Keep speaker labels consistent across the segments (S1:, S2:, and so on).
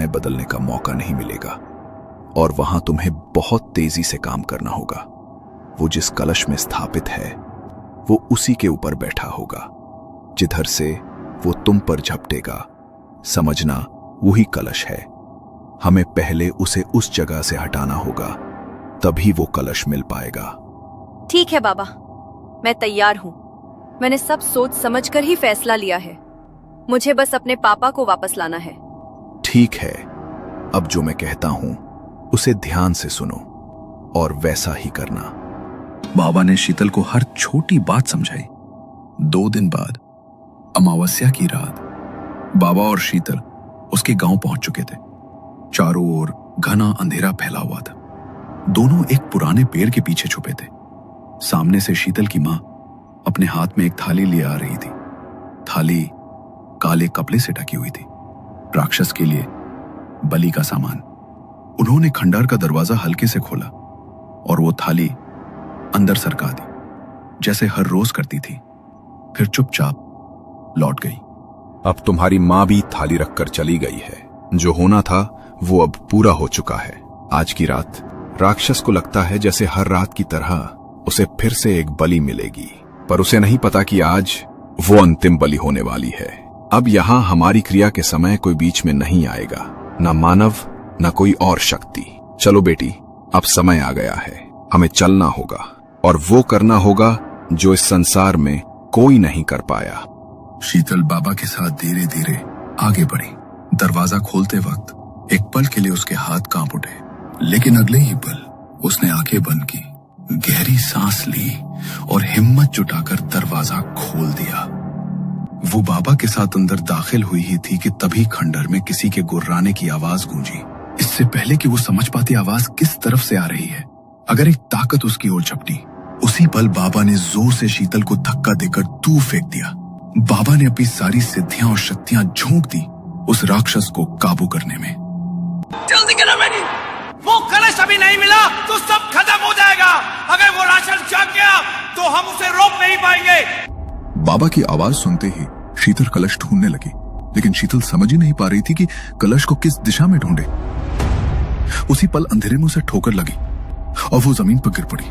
S1: समय बदलने का मौका नहीं मिलेगा और वहां तुम्हें बहुत तेजी से काम करना होगा। वो जिस कलश में स्थापित है वो उसी के ऊपर बैठा होगा। जिधर से वो तुम पर झपटेगा, समझना वही कलश है। हमें पहले उसे उस जगह से हटाना होगा, तभी वो कलश मिल पाएगा।
S2: ठीक है बाबा, मैं तैयार हूँ। मैंने सब सोच समझकर ही फैसला लिया है। मुझे बस अपने पापा को वापस लाना है।
S1: ठीक है, अब जो मैं कहता हूं उसे ध्यान से सुनो और वैसा ही करना।
S3: बाबा ने शीतल को हर छोटी बात समझाई। 2 दिन बाद अमावस्या की रात बाबा और शीतल उसके गांव पहुंच चुके थे। चारों ओर घना अंधेरा फैला हुआ था। दोनों एक पुराने पेड़ के पीछे छुपे थे। सामने से शीतल की मां अपने हाथ में एक थाली लिए आ रही थी। थाली काले कपड़े से ढकी हुई थी, राक्षस के लिए बलि का सामान। उन्होंने खंडहर का दरवाजा हल्के से खोला और वो थाली अंदर सरका दी, जैसे हर रोज करती थी। फिर चुपचाप लौट गई।
S1: अब तुम्हारी मां भी थाली रखकर चली गई है। जो होना था वो अब पूरा हो चुका है। आज की रात राक्षस को लगता है जैसे हर रात की तरह उसे फिर से एक बलि मिलेगी, पर उसे नहीं पता कि आज वो अंतिम बलि होने वाली है। अब यहाँ हमारी क्रिया के समय कोई बीच में नहीं आएगा, न मानव न कोई और शक्ति। चलो बेटी, अब समय आ गया है। हमें चलना होगा और वो करना होगा जो इस संसार में कोई नहीं कर पाया।
S3: शीतल बाबा के साथ धीरे धीरे आगे बढ़ी। दरवाजा खोलते वक्त एक पल के लिए उसके हाथ कांप उठे, लेकिन अगले ही पल उसने आंखें बंद की, गहरी सांस ली और हिम्मत जुटाकर दरवाजा खोल दिया। वो बाबा के साथ अंदर दाखिल हुई ही थी कि तभी खंडहर में किसी के गुर्राने की आवाज गूंजी। इससे पहले कि वो समझ पाती आवाज किस तरफ से आ रही है, अगर एक ताकत उसकी ओर झपटी। उसी पल बाबा ने जोर से शीतल को धक्का देकर दूर फेंक दिया। बाबा ने अपनी सारी सिद्धियां और शक्तियां झोंक दी उस राक्षस को काबू करने में।
S4: जल्दी करो बेटी, वो कलश अभी नहीं मिला तो सब खत्म हो जाएगा। अगर वो राक्षस जाग गया तो हम उसे रोक नहीं पाएंगे।
S3: बाबा की आवाज सुनते ही शीतल कलश ढूंढने लगी, लेकिन शीतल समझ ही नहीं पा रही थी कि कलश को किस दिशा में ढूंढे। उसी पल अंधेरे में उसे ठोकर लगी और वो जमीन पर गिर पड़ी।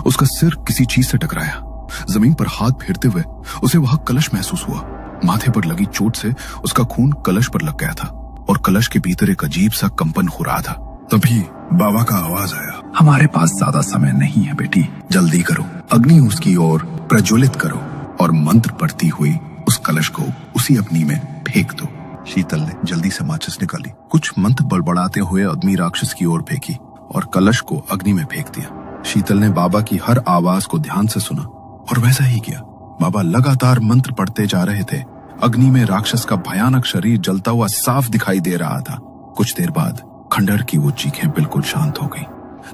S3: उसका सिर किसी चीज से टकराया। जमीन पर हाथ फेरते हुए उसे वहां कलश महसूस हुआ। माथे पर लगी चोट से उसका खून कलश पर लग गया था और कलश के भीतर एक अजीब सा कंपन हो रहा था। तभी बाबा का आवाज आया, हमारे पास ज्यादा समय नहीं है बेटी, जल्दी करो। अग्नि उसकी ओर प्रज्वलित करो और मंत्र पढ़ती हुई उस कलश को उसी अग्नि में फेंक दो। शीतल ने जल्दी से माचिस निकाली, कुछ मंत्र बड़बड़ाते हुए अग्नि राक्षस की ओर फेंकी और कलश को अग्नि में फेंक दिया। शीतल ने बाबा की हर आवाज को ध्यान से सुना और वैसा ही किया। बाबा लगातार मंत्र पढ़ते जा रहे थे। अग्नि में राक्षस का भयानक शरीर जलता हुआ साफ दिखाई दे रहा था। कुछ देर बाद खंडहर की वो चीखें बिल्कुल शांत हो गई।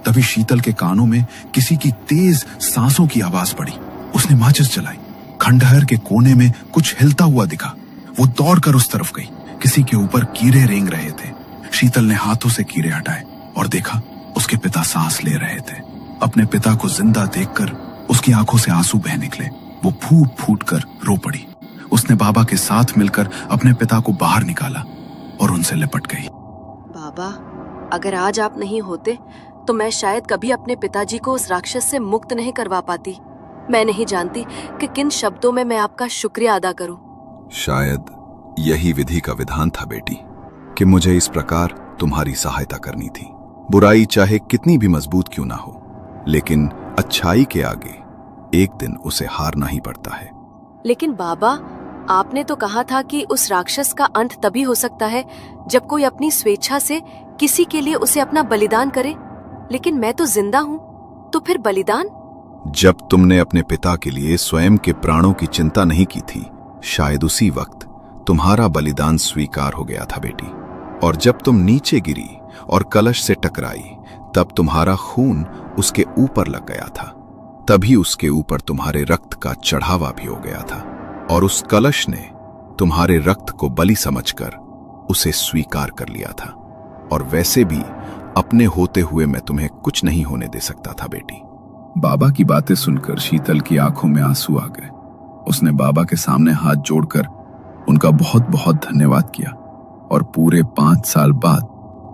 S3: तभी शीतल के कानों में किसी की तेज सांसों की आवाज पड़ी। उसने माचिस जलाई। खंडहर के कोने में कुछ हिलता हुआ दिखा। वो दौड़कर उस तरफ गई। किसी के ऊपर कीड़े रेंग रहे थे। शीतल ने हाथों से कीड़े हटाए और देखा उसके पिता सांस ले रहे थे। अपने पिता को जिंदा देखकर उसकी आंखों से आंसू बह निकले। वो फूट फूट कर रो पड़ी। उसने बाबा के साथ मिलकर अपने पिता को बाहर निकाला और उनसे लिपट गई।
S2: बाबा, अगर आज आप नहीं होते तो मैं शायद कभी अपने पिताजी को उस राक्षस से मुक्त नहीं करवा पाती। मैं नहीं जानती कि किन शब्दों में मैं आपका शुक्रिया अदा करूं।
S1: शायद यही विधि का विधान था बेटी, कि मुझे इस प्रकार तुम्हारी सहायता करनी थी। बुराई चाहे कितनी भी मजबूत क्यों ना हो, लेकिन अच्छाई के आगे एक दिन उसे हारना ही पड़ता है।
S2: लेकिन बाबा, आपने तो कहा था कि उस राक्षस का अंत तभी हो सकता है जब कोई अपनी स्वेच्छा से किसी के लिए उसे अपना बलिदान करे। लेकिन मैं तो जिंदा हूँ, तो फिर बलिदान?
S1: जब तुमने अपने पिता के लिए स्वयं के प्राणों की चिंता नहीं की थी, शायद उसी वक्त तुम्हारा बलिदान स्वीकार हो गया था बेटी। और जब तुम नीचे गिरी और कलश से टकराई, तब तुम्हारा खून उसके ऊपर लग गया था। तभी उसके ऊपर तुम्हारे रक्त का चढ़ावा भी हो गया था और उस कलश ने तुम्हारे रक्त को बलि समझकर उसे स्वीकार कर लिया था। और वैसे भी अपने होते हुए मैं तुम्हें कुछ नहीं होने दे सकता था बेटी।
S3: बाबा की बातें सुनकर शीतल की आंखों में आंसू आ गए। उसने बाबा के सामने हाथ जोड़कर उनका बहुत बहुत धन्यवाद किया और पूरे 5 साल बाद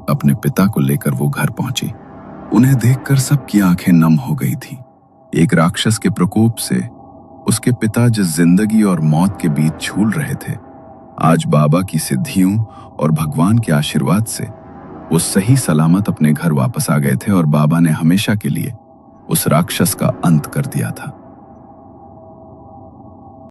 S3: अपने पिता को लेकर वो घर पहुंची। उन्हें देखकर सबकी आंखें नम हो गई थी। एक राक्षस के प्रकोप से उसके पिता जिस जिंदगी और मौत के बीच झूल रहे थे, आज बाबा की सिद्धियों और भगवान के आशीर्वाद से वो सही सलामत अपने घर वापस आ गए थे और बाबा ने हमेशा के लिए उस राक्षस का अंत कर दिया था।